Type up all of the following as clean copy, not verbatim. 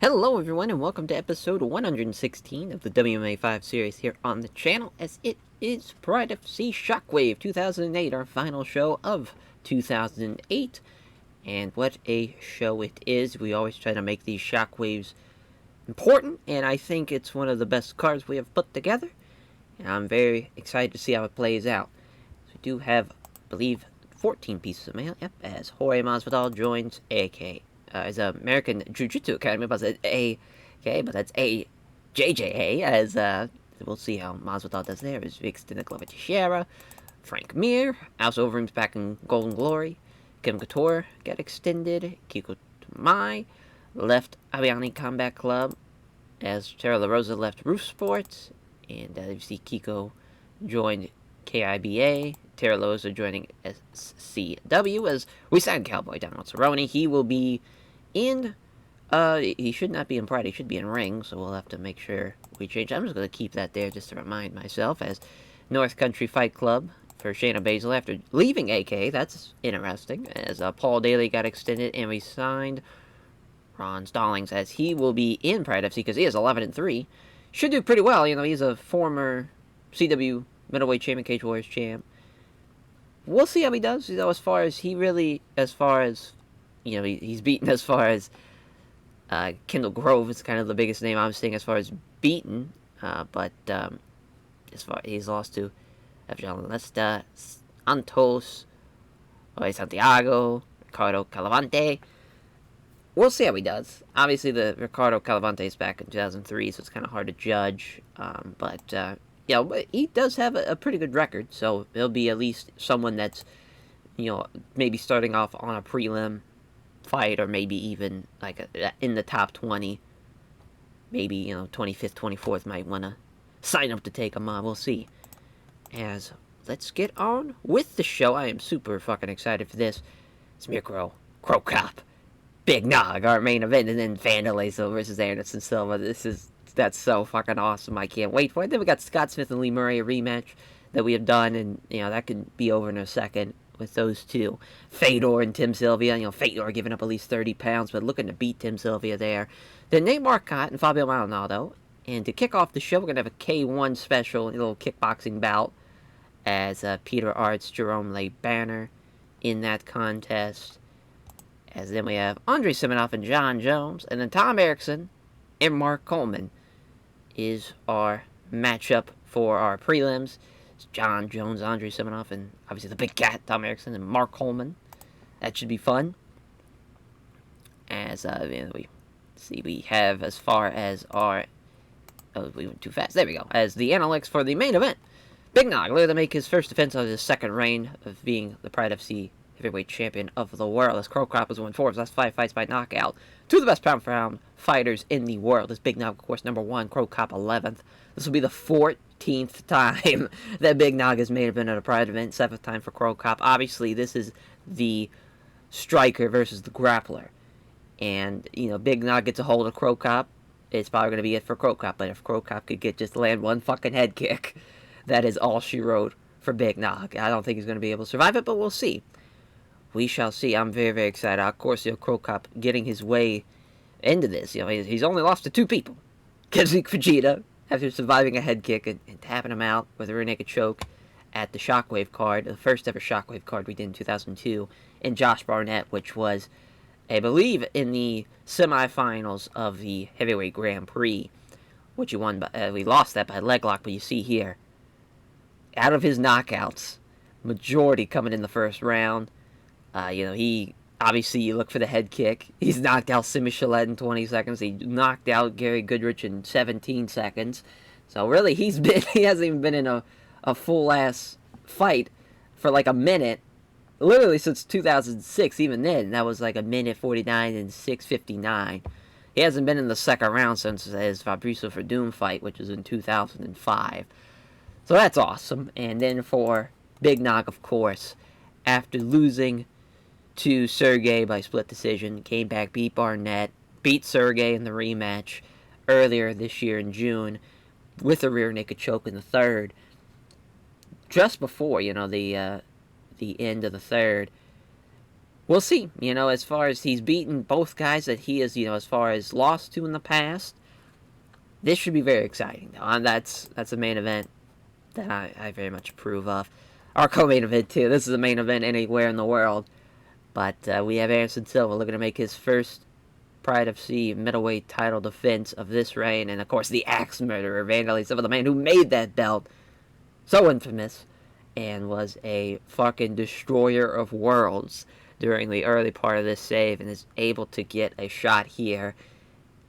Hello everyone and welcome to episode 116 of the WMMA 5 series here on the channel, as it is Pride FC Shockwave 2008, our final show of 2008. And what a show it is. We always try to make these Shockwaves important, and I think it's one of the best cards we have put together. And I'm very excited to see how it plays out. So we do have, I believe, 14 pieces of mail, as Jorge Masvidal joins AK. As American Jiu-Jitsu Academy, but it's A-K, but that's A-J-J-A, as we'll see how Masvidal does there. Is Vic Stanislava Teixeira, Frank Mir, House Overeem's back in Golden Glory, Kim Couture got extended, Kiko Tamai left Abiani Combat Club, as Tara La Rosa left Roof Sports, and you see Kiko joined KIBA, Tara La Rosa joining SCW, as we signed Cowboy Donald Cerrone. He will be in, he should not be in Pride, he should be in Ring, so we'll have to make sure we change. I'm just going to keep that there just to remind myself, as North Country Fight Club for Shayna Baszler after leaving AK. That's interesting, as Paul Daly got extended, and we signed Ron Stallings, as he will be in Pride FC, because he is 11-3. Should do pretty well, he's a former CW middleweight champion, Cage Warriors champ. We'll see how he does, as far as he's beaten as far as Kendall Grove is kind of the biggest name I'm seeing as far as beaten, but as far he's lost to Evjan Lesta, Antos, Santiago, Ricardo Calavante. We'll see how he does. Obviously, the Ricardo Calavante is back in 2003, so it's kind of hard to judge, but he does have a pretty good record, so he'll be at least someone that's, maybe starting off on a prelim fight, or maybe even like in the top 20. Maybe 25th, 24th might want to sign up to take him on. We'll see. As let's get on with the show. I am super fucking excited for this. It's Mirko Crow Cop, Big Nog, our main event, and then Vandalay versus Anderson Silva. That's so fucking awesome. I can't wait for it. Then we got Scott Smith and Lee Murray, a rematch that we have done, and that could be over in a second with those two. Fedor and Tim Sylvia. Fedor giving up at least 30 pounds, but looking to beat Tim Sylvia there. Then Nate Marcotte and Fabio Maldonado. And to kick off the show, we're going to have a K1 special, a little kickboxing bout, as Peter Arts, Jerome Le Banner in that contest. As then we have Andre Siminoff and John Jones. And then Tom Erickson and Mark Coleman is our matchup for our prelims. It's John Jones, Andre Siminoff, and obviously the big cat, Tom Erickson, and Mark Coleman. That should be fun. As we have as far as our... Oh, we went too fast. There we go. As the analytics for the main event. Big Nog looking to make his first defense of his second reign of being the Pride FC heavyweight champion of the world, as Crow Cop has won 4 of his last 5 fights by knockout. 2 of the best pound-for-pound fighters in the world. This Big Nog, of course, number 1, Crow Cop 11th. This will be the 14th time that Big Nog has made event at a Pride event, 7th time for Crow Cop. Obviously, this is the striker versus the grappler. And, Big Nog gets a hold of Crow Cop, it's probably going to be it for Crow Cop. But if Crow Cop could just land one fucking head kick, that is all she wrote for Big Nog. I don't think he's going to be able to survive it, but we'll see. We shall see. I'm very, very excited. Of course, Crow Cop getting his way into this. He's only lost to 2 people. Kazuki Fujita, after surviving a head kick and tapping him out with a rear naked choke at the Shockwave card, the first ever Shockwave card we did in 2002, and Josh Barnett, which was, I believe, in the semifinals of the Heavyweight Grand Prix, which he won. We lost that by leg lock, but you see here, out of his knockouts, majority coming in the first round. He obviously, you look for the head kick. He's knocked out Simi Chalet in 20 seconds. He knocked out Gary Goodrich in 17 seconds. So really, he hasn't even been in a full ass fight for like a minute. Literally since 2006. Even then, that was like a minute 49 and 6:59. He hasn't been in the second round since his Fabrizio Verdun fight, which was in 2005. So that's awesome. And then for Big Nog, of course, after losing to Sergey by split decision, came back, beat Barnett, beat Sergey in the rematch earlier this year in June with a rear naked choke in the third. Just before, the end of the third, we'll see. As far as he's beaten both guys that he has, as far as lost to in the past, this should be very exciting, though. That's a main event that I very much approve of. Our co-main event, too. This is a main event anywhere in the world. But we have Anderson Silva looking to make his first Pride FC middleweight title defense of this reign. And, of course, the axe murderer, Vanderlei Silva, the man who made that belt so infamous and was a fucking destroyer of worlds during the early part of this save and is able to get a shot here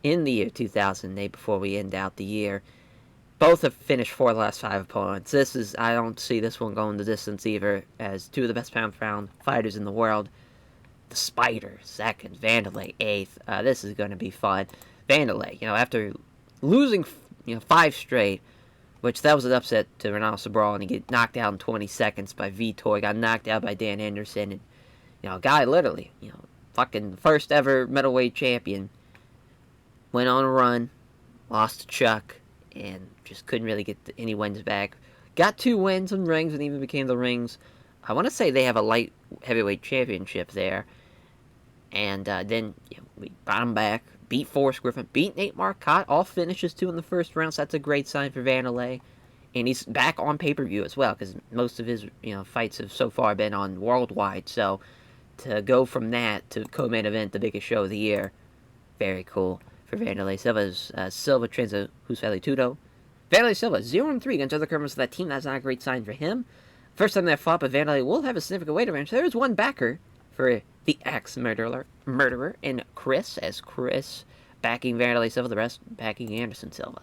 in the year 2008 before we end out the year. Both have finished 4 of the last 5 opponents. I don't see this one going the distance either, as 2 of the best pound-for-pound fighters in the world. The Spider, 2nd, Vanderlei, 8th. This is going to be fun. Vanderlei, after losing, 5 straight, which that was an upset to Ronaldo Sobral, and he get knocked out in 20 seconds by Vitor. He got knocked out by Dan Henderson, and, a guy literally, fucking first ever middleweight champion, went on a run, lost to Chuck, and just couldn't really get any wins back. Got 2 wins in rings and even became the rings. I want to say they have a light heavyweight championship there. And then we brought him back, beat Forrest Griffin, beat Nate Marcotte, all finishes 2 in the first round, so that's a great sign for Vanderlei. And he's back on pay-per-view as well, because most of his fights have so far been on worldwide. So to go from that to co-main event, the biggest show of the year, very cool for Vanderlei Silva. Silva trains a Husfeli Tudo. Vanderlei Silva, 0-3 against other members of that team. That's not a great sign for him. First time they fought, but Vanderlei will have a significant weight advantage. There is one backer for the axe-murderer in Chris, as Chris backing Vanderlei Silva, the rest backing Anderson Silva.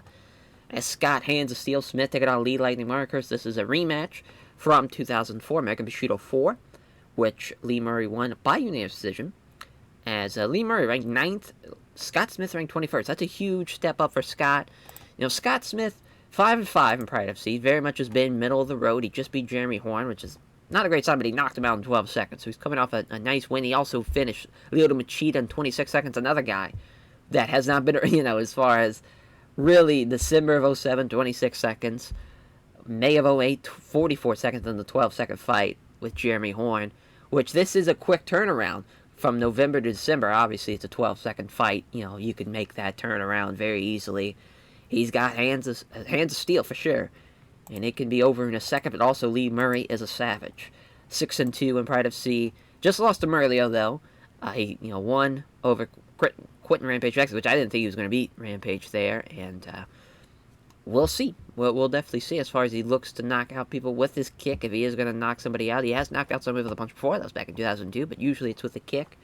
As Scott Hands of Steel Smith taking on Lee Lightning Marcus, this is a rematch from 2004 American Bushido 4, which Lee Murray won by unanimous decision. As Lee Murray ranked 9th, Scott Smith ranked 21st. That's a huge step up for Scott. Scott Smith, 5-5 in Pride FC, very much has been middle of the road. He just beat Jeremy Horn, which is not a great sign, but he knocked him out in 12 seconds. So he's coming off a nice win. He also finished Lyoto Machida in 26 seconds, another guy that has not been, as far as really December of 07, 26 seconds. May of 08, 44 seconds in the 12-second fight with Jeremy Horn, which this is a quick turnaround. From November to December, obviously it's a 12-second fight. You can make that turnaround very easily. He's got hands of steel for sure. And it can be over in a second, but also Lee Murray is a savage. 6-2 in Pride FC. Just lost to Murlio, though. He, won over Quentin Rampage Jackson, which I didn't think he was going to beat Rampage there. And we'll see. We'll definitely see as far as he looks to knock out people with his kick. If he is going to knock somebody out, he has knocked out somebody with a punch before. That was back in 2002, but usually it's with a kick.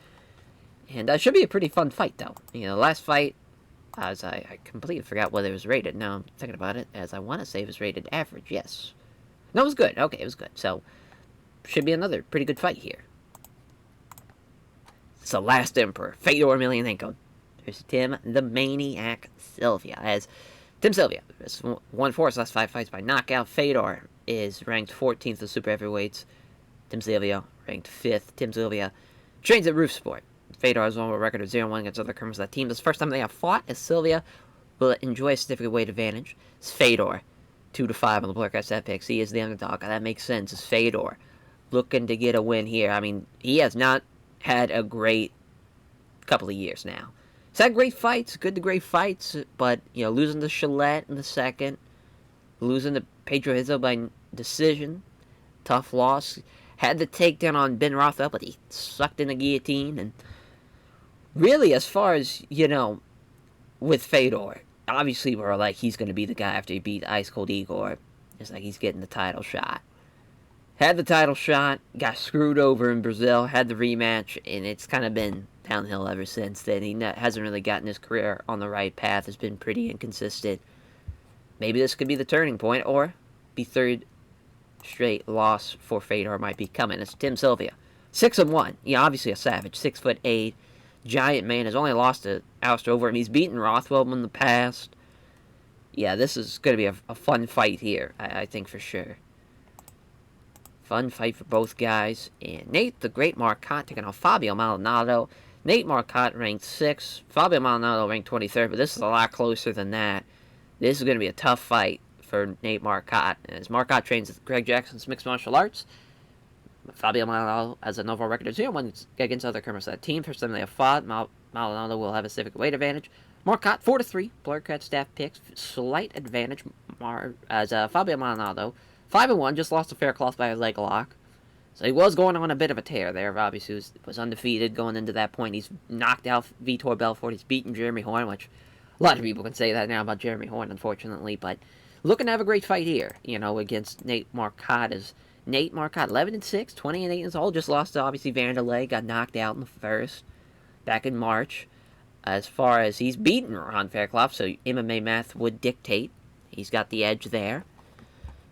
And that should be a pretty fun fight, though. Last fight, as I completely forgot whether it was rated. Now I'm thinking about it, as I want to say it was rated average, yes. No, it was good. Okay, it was good. So, should be another pretty good fight here. It's the last Emperor, Fedor Emelianenko. There's Tim the Maniac Sylvia. As Tim Sylvia has won 4 of his last 5 fights by knockout. Fedor is ranked 14th of super heavyweights. Tim Sylvia ranked 5th. Tim Sylvia trains at Roof Sport. Fedor has won a record of 0-1 against other members of that team. This is the first time they have fought, as Sylvia will enjoy a significant weight advantage. It's Fedor, 2-5 on the Black Ice Epics. He is the underdog. That makes sense. It's Fedor looking to get a win here. I mean, he has not had a great couple of years now. He's had great fights, good to great fights, but, losing to Gillette in the second, losing to Pedro Hizzo by decision, tough loss. Had the takedown on Ben Rothwell, but he sucked in the guillotine, and really, as far as, with Fedor, obviously we're like, he's going to be the guy after he beat Ice Cold Igor. It's like he's getting the title shot. Had the title shot, got screwed over in Brazil, had the rematch, and it's kind of been downhill ever since then. He hasn't really gotten his career on the right path. Has been pretty inconsistent. Maybe this could be the turning point, or be third straight loss for Fedor might be coming. It's Tim Sylvia. 6-1. Obviously a savage. 6'8". Giant man, has only lost to Alistair Overeem. He's beaten Rothwell in the past. Yeah, this is going to be a fun fight here, I think for sure. Fun fight for both guys. And Nate the Great Marcotte taking on Fabio Maldonado. Nate Marcotte ranked 6th. Fabio Maldonado ranked 23rd, but this is a lot closer than that. This is going to be a tough fight for Nate Marcotte. As Marcotte trains at Greg Jackson's Mixed Martial Arts. Fabio Maldonado has an overall record of 0-1 against other members of that team. First time they have fought, Maldonado will have a significant weight advantage. Marcotte 4-3. Blurcat staff picks slight advantage as Fabio Maldonado 5-1, just lost to Faircloth by a leg lock. So he was going on a bit of a tear there. Obviously, was undefeated going into that point. He's knocked out Vitor Belfort. He's beaten Jeremy Horn, which a lot of people can say that now about Jeremy Horn, unfortunately. But looking to have a great fight here, against Nate Marcotte. Nate Marcotte, 11-6, 20-8 years old. Just lost to, obviously, Vanderlei. Got knocked out in the first back in March. As far as he's beaten Ron Faircloth, so MMA math would dictate he's got the edge there.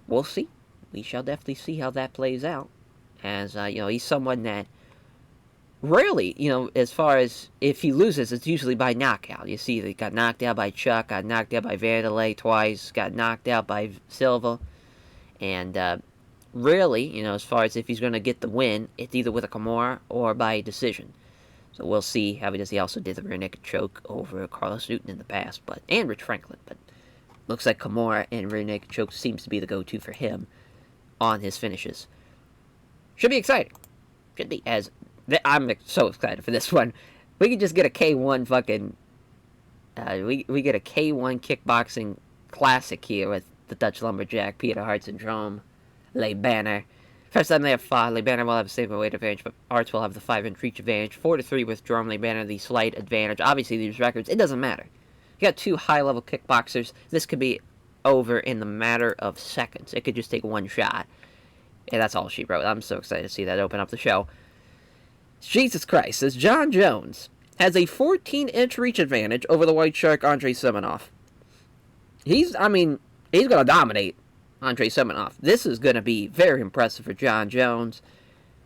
We'll see. We shall definitely see how that plays out. As, he's someone that rarely, as far as if he loses, it's usually by knockout. You see, he got knocked out by Chuck, got knocked out by Vanderlei twice, got knocked out by Silva. And rarely, as far as if he's going to get the win, it's either with a Kimura or by decision. So we'll see how he does. He also did the rear naked choke over Carlos Newton in the past, and Rich Franklin. But looks like Kimura and rear naked choke seems to be the go-to for him on his finishes. Should be exciting. Should be. I'm so excited for this one. We could just get a K1 fucking... we get a K1 kickboxing classic here with the Dutch Lumberjack, Peter Hartz, and Jerome Le Banner. First time they have fought, Le Banner will have a safe weight advantage, but Hartz will have the 5-inch reach advantage. 4-3 with Jerome Le Banner, the slight advantage. Obviously, these records, it doesn't matter. You got two high-level kickboxers. This could be over in the matter of seconds. It could just take one shot. And that's all she wrote. I'm so excited to see that open up the show. Jesus Christ, says John Jones has a 14-inch reach advantage over the White Shark Andrei Semenov. He's going to dominate Andrei Semenov. This is going to be very impressive for John Jones.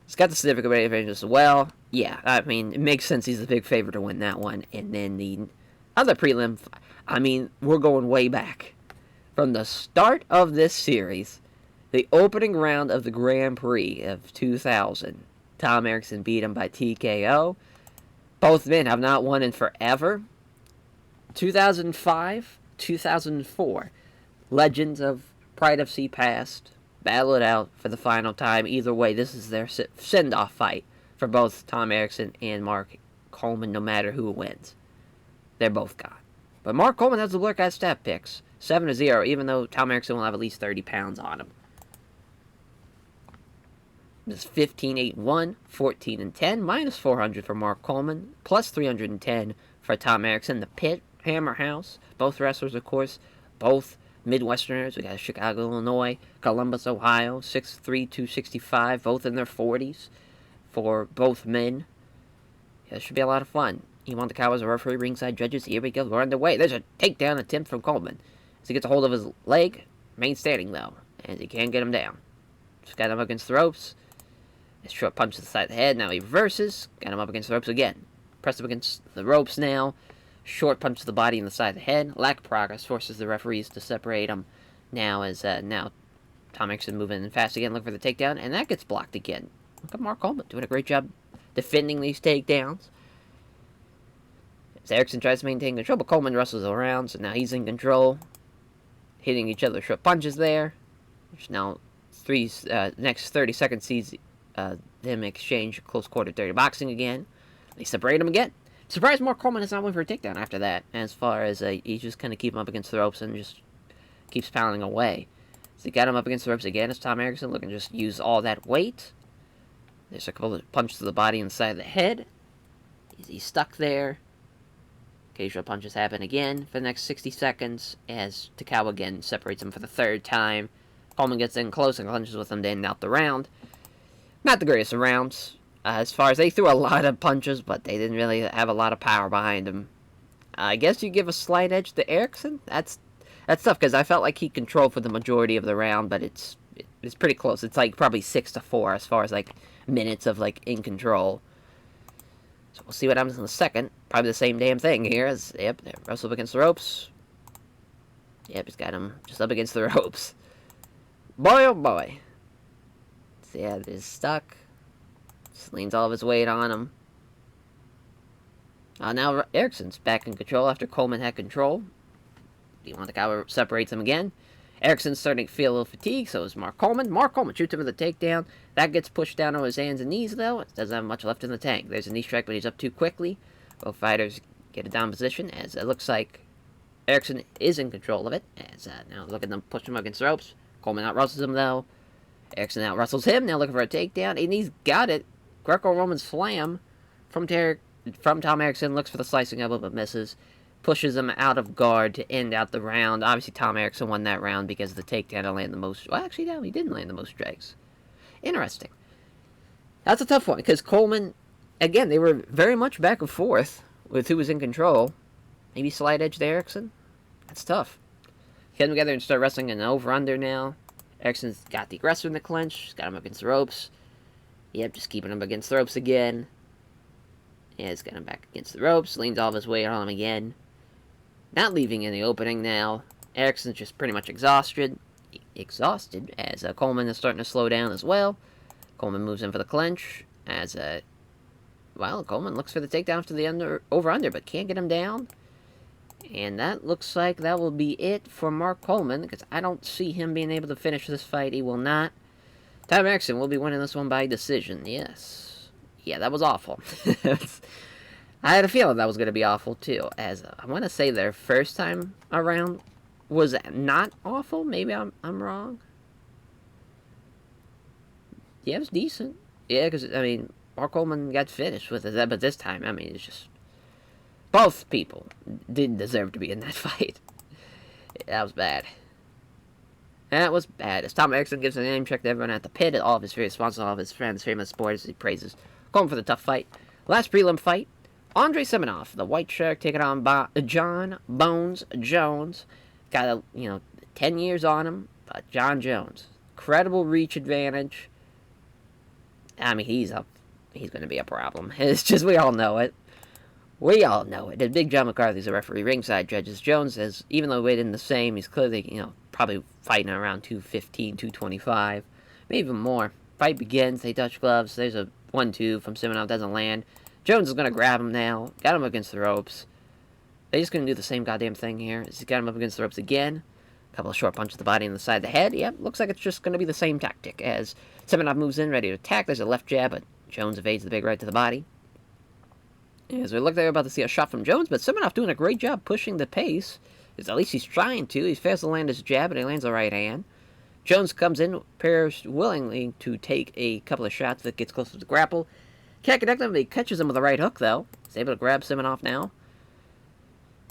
He's got the significant weight advantage as well. Yeah, it makes sense he's the big favorite to win that one. And then the other prelim, we're going way back. From the start of this series, the opening round of the Grand Prix of 2000, Tom Erickson beat him by TKO. Both men have not won in forever. 2005, 2004, legends of Pride FC past battle it out for the final time. Either way, this is their send-off fight for both Tom Erickson and Mark Coleman, no matter who wins. They're both gone. But Mark Coleman has the Blurcat stat picks, 7-0, even though Tom Erickson will have at least 30 pounds on him. This is 15-8-1, 14-10, minus 400 for Mark Coleman, plus 310 for Tom Erickson. The Pit, Hammer House, both wrestlers, of course, both Midwesterners. We got Chicago, Illinois, Columbus, Ohio, 6'3", 265, both in their 40s for both men. Yeah, it should be a lot of fun. He won the cow as a referee, ringside judges. Here we go, we're underway. There's a takedown attempt from Coleman. As he gets a hold of his leg, remains standing though, and he can't get him down. Just got him up against the ropes. His short punch to the side of the head. Now he reverses. Got him up against the ropes again. Pressed up against the ropes now. Short punch to the body and the side of the head. Lack of progress forces the referees to separate him. Now Tom Erickson moving in fast again, looking for the takedown, and that gets blocked again. Look at Mark Coleman doing a great job defending these takedowns. As Erickson tries to maintain control, but Coleman wrestles around, so now he's in control. Hitting each other short punches there. Which now next 30 seconds sees them exchange close quarter dirty boxing again. They separate him again. Surprised Mark Coleman is not win for a takedown after that. As far as he just kind of keep him up against the ropes and just keeps pounding away. So he got him up against the ropes again as Tom Erickson looking to just use all that weight. There's a couple of punches to the body and the side of the head. He's stuck there. Occasional punches happen again for the next 60 seconds as Takao again separates him for the third time. Coleman gets in close and clinches with him to end out the round. Not the greatest of rounds. As far as they threw a lot of punches, but they didn't really have a lot of power behind them. I guess you give a slight edge to Erickson. That's tough because I felt like he controlled for the majority of the round, but it's pretty close. It's like probably 6-4 as far as like minutes of like in control. So we'll see what happens in the second. Probably the same damn thing here. As they wrestle up against the ropes. Yep, he's got him just up against the ropes. Boy, oh boy. So yeah, he's stuck. Just leans all of his weight on him. Now Erickson's back in control after Coleman had control. Deontay Cower separates him again. Erickson's starting to feel a little fatigue, so is Mark Coleman. Mark Coleman shoots him with a takedown. That gets pushed down on his hands and knees, though. It doesn't have much left in the tank. There's a knee strike, but he's up too quickly. Both fighters get a down position, as it looks like Erickson is in control of it. As now look at them push him against the ropes. Coleman out-wrestles him, though. Erickson out-wrestles him. Now looking for a takedown, and he's got it. Greco-Roman slam from Tom Erickson. Looks for the slicing elbow, but misses. Pushes him out of guard to end out the round. Obviously, Tom Erickson won that round because the takedown landed the most. Well, actually, no, he didn't land the most strikes. Interesting. That's a tough one because Coleman, again, they were very much back and forth with who was in control. Maybe slight edge to Erickson. That's tough. Get them together and start wrestling an over-under now. Erickson's got the aggressor in the clinch. He's got him against the ropes. Yep, just keeping him against the ropes again. Yeah, he's got him back against the ropes. Leans all of his weight on him again. Not leaving in the opening now. Erickson's just pretty much exhausted, as Coleman is starting to slow down as well. Coleman moves in for the clinch, as, Coleman looks for the takedown after the over-under, but can't get him down. And that looks like that will be it for Mark Coleman, because I don't see him being able to finish this fight. He will not. Tom Erickson will be winning this one by decision, yes. Yeah, that was awful. I had a feeling that was going to be awful, too, as I want to say their first time around was not awful. Maybe I'm wrong. Yeah, it was decent. Yeah, because, I mean, Mark Coleman got finished with it, but this time, I mean, it's just... Both people didn't deserve to be in that fight. Yeah, that was bad. That was bad. As Tom Erickson gives a name check to everyone at the pit, all of his various sponsors, all of his friends, famous sports, he praises Coleman for the tough fight. Last prelim fight. Andrei Semenov, the White Shark, taking on John Bones Jones. Got 10 years on him, but John Jones, incredible reach advantage. I mean, he's going to be a problem. It's just, we all know it. We all know it. And Big John McCarthy's a referee. Ringside judges. Jones says, even though weighed in the same, he's clearly, probably fighting around 215, 225, maybe even more. Fight begins. They touch gloves. There's a 1-2 from Semenov. Doesn't land. Jones is going to grab him now. Got him against the ropes. They're just going to do the same goddamn thing here. He's got him up against the ropes again. A couple of short punches to the body and the side of the head. Yep, looks like it's just going to be the same tactic as Semenov moves in, ready to attack. There's a left jab, but Jones evades the big right to the body. As we look there, we're about to see a shot from Jones, but Semenov doing a great job pushing the pace. At least he's trying to. He fails to land his jab, but he lands the right hand. Jones comes in, prepares willingly to take a couple of shots that gets close to the grapple. Can't connect him, but he catches him with the right hook, though. He's able to grab Semenov now.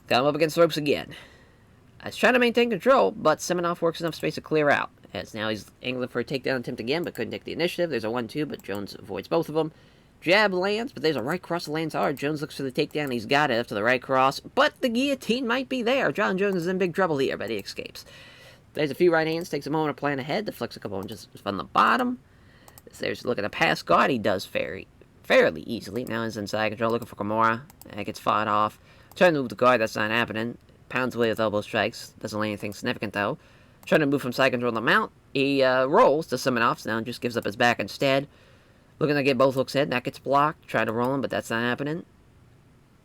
Got him up against the ropes again. He's trying to maintain control, but Semenov works enough space to clear out. As now he's angling for a takedown attempt again, but couldn't take the initiative. There's a 1-2, but Jones avoids both of them. Jab lands, but there's a right cross that lands hard. Jones looks for the takedown. He's got it after the right cross, but the guillotine might be there. John Jones is in big trouble here, but he escapes. There's a few right hands. Takes a moment to plan ahead. Deflects a couple inches from the bottom. There's a look at the pass guard. He does fairly easily. Now he's inside control, looking for Kimura. That gets fought off. Trying to move the guard. That's not happening. Pounds away with elbow strikes. Doesn't land anything significant, though. Trying to move from side control to the mount. He rolls to Semenov. Now just gives up his back instead. Looking to get both hooks in. That gets blocked. Trying to roll him, but that's not happening.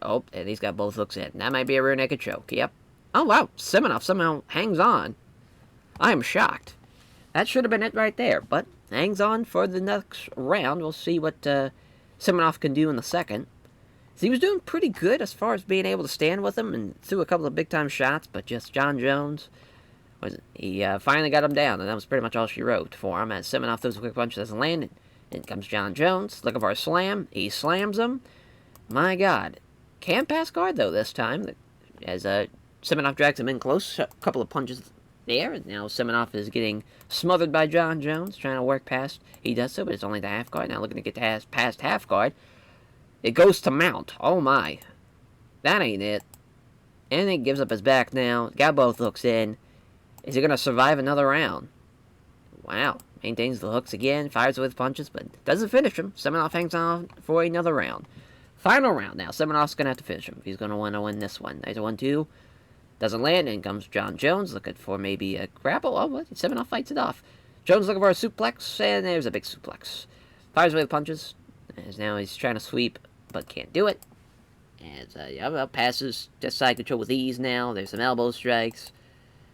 Oh, and he's got both hooks in. That might be a rear naked choke. Yep. Oh, wow. Semenov somehow hangs on. I am shocked. That should have been it right there, but hangs on for the next round. We'll see what Semenov can do in the second. So he was doing pretty good as far as being able to stand with him and threw a couple of big-time shots, but just John Jones, he finally got him down, and that was pretty much all she wrote for him. As Semenov throws a quick punch, doesn't land. In comes John Jones, looking for a slam. He slams him. My God. Can't pass guard, though, this time. As Semenov drags him in close. A couple of punches there. Now Semenov is getting smothered by John Jones, trying to work past. He does so, but it's only the half guard. Now looking to get past half guard. It goes to mount. Oh, my. That ain't it. And he gives up his back now. Got both hooks in. Is he going to survive another round? Wow. Maintains the hooks again, fires with punches, but doesn't finish him. Semenov hangs on for another round. Final round now. Semenov's going to have to finish him if he's going to want to win this one. There's a 1-2. Doesn't land. In comes John Jones looking for maybe a grapple. Oh, what? Semenov fights it off. Jones looking for a suplex, and there's a big suplex. Fires with punches. As now he's trying to sweep, but can't do it. As passes just side control with ease now. There's some elbow strikes.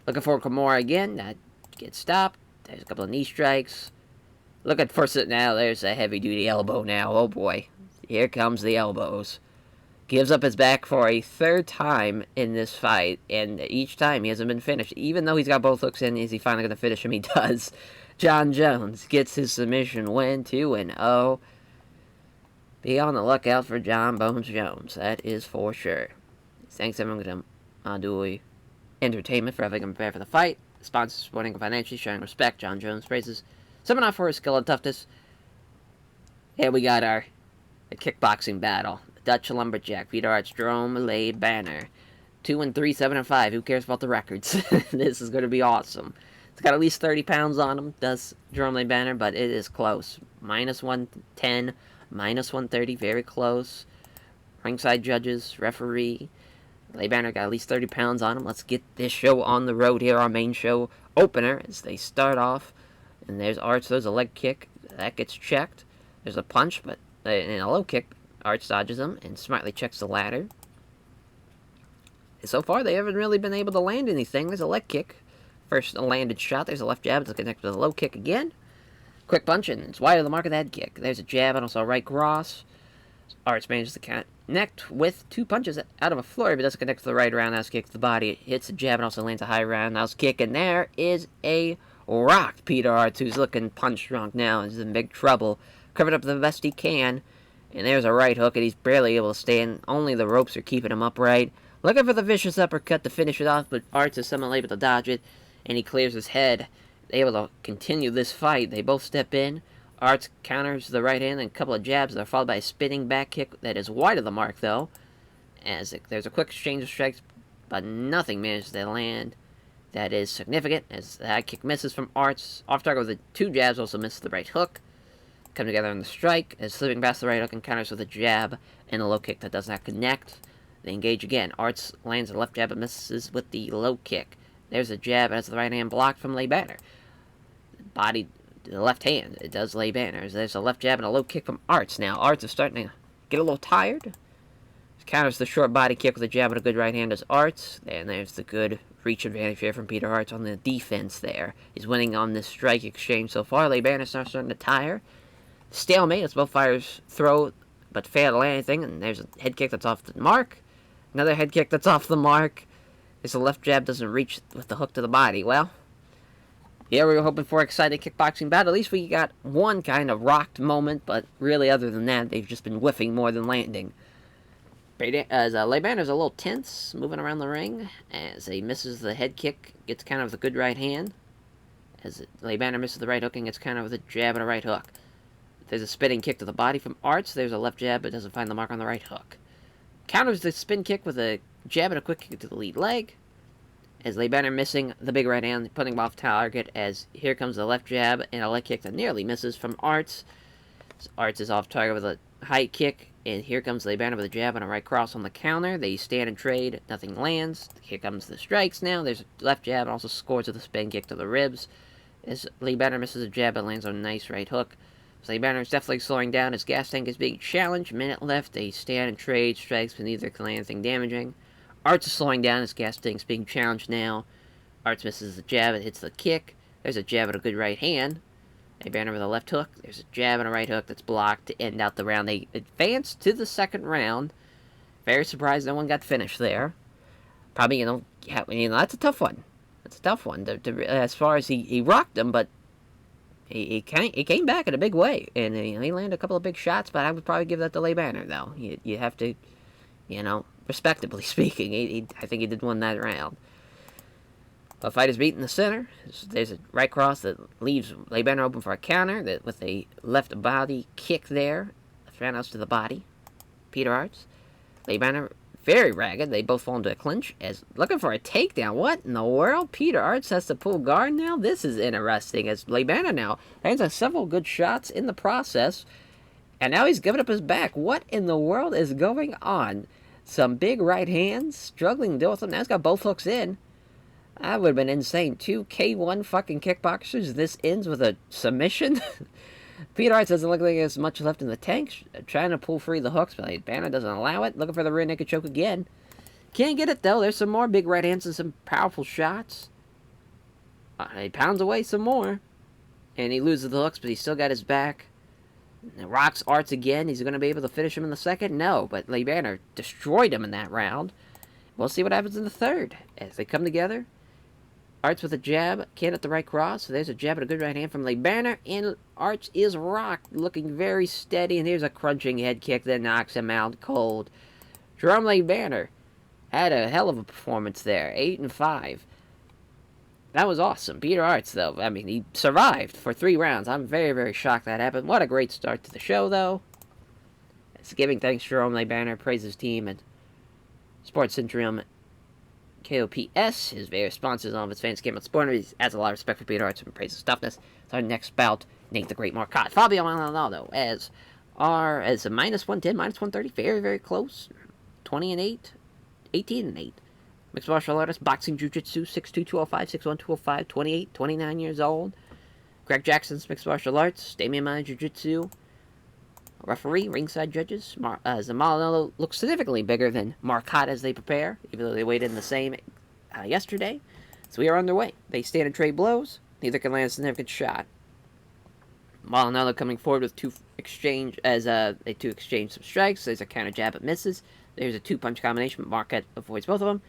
Looking for Kimura again. That gets stopped. There's a couple of knee strikes. Looking for it now. There's a heavy-duty elbow now. Oh, boy. Here comes the elbows. Gives up his back for a third time in this fight, and each time he hasn't been finished. Even though he's got both hooks in, is he finally going to finish him? He does. Jon Jones gets his submission win, 2-0. Be on the lookout for Jon Bones Jones. That is for sure. Thanks everyone to Andui Entertainment for having him prepare for the fight. Sponsors supporting him financially, showing respect. Jon Jones praises someone out for his skill and toughness. Here we got our kickboxing battle. Dutch Lumberjack, Peter Arts, Jerome Lay Banner. 2-3, 7-5. Who cares about the records? This is going to be awesome. It's got at least 30 pounds on him, does Jerome Lay Banner, but it is close. Minus 110, minus 130, very close. Ringside judges, referee. Lay Banner got at least 30 pounds on him. Let's get this show on the road here, our main show opener, as they start off. And there's Arts, there's a leg kick. That gets checked. There's a punch, but in a low kick, Arts dodges him and smartly checks the ladder. So far, they haven't really been able to land anything. There's a leg kick. First a landed shot. There's a left jab. It's connected with a low kick again. Quick punch, and it's wide of the mark of the head kick. There's a jab and also a right cross. Arts manages to connect with 2 punches out of a flurry, but doesn't connect to the right roundhouse kick to the body. It hits a jab and also lands a high roundhouse kick, and there is a rocked Peter Arts, who's looking punch drunk now. He's in big trouble. Covered up the best he can. And there's a right hook, and he's barely able to stand. Only the ropes are keeping him upright. Looking for the vicious uppercut to finish it off, but Arts is somehow able to dodge it, and he clears his head. Able to continue this fight. They both step in. Arts counters the right hand and a couple of jabs. They're followed by a spinning back kick that is wide of the mark, though. As there's a quick exchange of strikes, but nothing manages to land. That is significant, as the high kick misses from Arts. Off target with the 2 jabs, also misses the right hook. Come together on the strike, as slipping past the right hook and counters with a jab and a low kick that does not connect. They engage again. Arts lands a left jab and misses with the low kick. There's a jab as the right hand blocked from Lay Banner. Body, the left hand, it does Lay Banner. There's a left jab and a low kick from Arts now. Arts is starting to get a little tired. Counters the short body kick with a jab and a good right hand as Arts. And there's the good reach advantage here from Peter Arts on the defense there. He's winning on this strike exchange so far. Lay Banner starts starting to tire. Stalemate as both fighters throw but fail to land anything, and there's a head kick that's off the mark. Another head kick that's off the mark. As the left jab doesn't reach with the hook to the body. Well, yeah, we were hoping for an exciting kickboxing battle. At least we got one kind of rocked moment, but really other than that, they've just been whiffing more than landing. As Lay Banner's a little tense, moving around the ring, as he misses the head kick, gets countered with a good right hand. As Lay Banner misses the right hook and gets countered with a jab and a right hook. There's a spinning kick to the body from Arts. There's a left jab, but doesn't find the mark on the right hook. Counters the spin kick with a jab and a quick kick to the lead leg. As Lay Banner missing the big right hand, putting him off target, as here comes the left jab and a leg kick that nearly misses from Arts. Arts is off target with a high kick, and here comes Lay Banner with a jab and a right cross on the counter. They stand and trade, nothing lands. Here comes the strikes now. There's a left jab and also scores with a spin kick to the ribs. As Lay Banner misses a jab and lands on a nice right hook. So Lay Banner is definitely slowing down. His gas tank is being challenged. Minute left. They stand and trade strikes, but neither can land anything damaging. Arts is slowing down. His gas tank is being challenged now. Arts misses the jab and hits the kick. There's a jab and a good right hand. Lay Banner with a left hook. There's a jab and a right hook that's blocked to end out the round. They advance to the second round. Very surprised no one got finished there. Probably, that's a tough one. That's a tough one. As far as he rocked them, but he came back in a big way. And he landed a couple of big shots, but I would probably give that to Lay Banner, though. You have to, respectably speaking, I think he did win that round. The fight is beat in the center. There's a right cross that leaves Lay Banner open for a counter with a left body kick there. Roundhouse to the body. Peter Arts. Lay Banner very ragged. They both fall into a clinch as looking for a takedown. What in the world? Peter Arts has to pull guard now? This is interesting as Lay Banner now lands several good shots in the process. And now he's giving up his back. What in the world is going on? Some big right hands. Struggling to deal with them. Now he's got both hooks in. That would have been insane. 2 K1 fucking kickboxers. This ends with a submission. Peter Arts doesn't look like he has much left in the tank. Trying to pull free the hooks, but Banner doesn't allow it. Looking for the rear naked choke again. Can't get it, though. There's some more big right hands and some powerful shots. He pounds away some more. And he loses the hooks, but he's still got his back. And rocks Arts again. He's going to be able to finish him in the second? No, but Lee Banner destroyed him in that round. We'll see what happens in the third. As they come together, Arts with a jab, can't hit the right cross. So there's a jab and a good right hand from Lee Banner. And Arts is rocked, looking very steady. And here's a crunching head kick that knocks him out cold. Jerome Lee Banner had a hell of a performance there. 8-5. That was awesome. Peter Arts, though, I mean, he survived for 3 rounds. I'm very, very shocked that happened. What a great start to the show, though. It's giving thanks to Jerome Lee Banner, praise his team, and Sports Centrium KOPS, his various sponsors, all of his fans came out supporting him. He has a lot of respect for Peter Arts and praises his toughness. So our next bout, Nate the Great Marcotte. Fabio Maldonado as a minus 110, minus 130, very, very close. 20-8, 18-8. Mixed martial artist, boxing, jiu-jitsu, 6'2", 205, 6'1", 205, 28, 29 years old. Greg Jackson's mixed martial arts, Damian Maya jiu-jitsu. Referee, ringside judges. Maldonado looks significantly bigger than Marcotte as they prepare, even though they weighed in the same yesterday. So we are underway. They stand and trade blows. Neither can land a significant shot. Maldonado coming forward with they exchange some strikes. There's a counter jab but misses. There's a 2-punch combination, but Marcotte avoids both of them.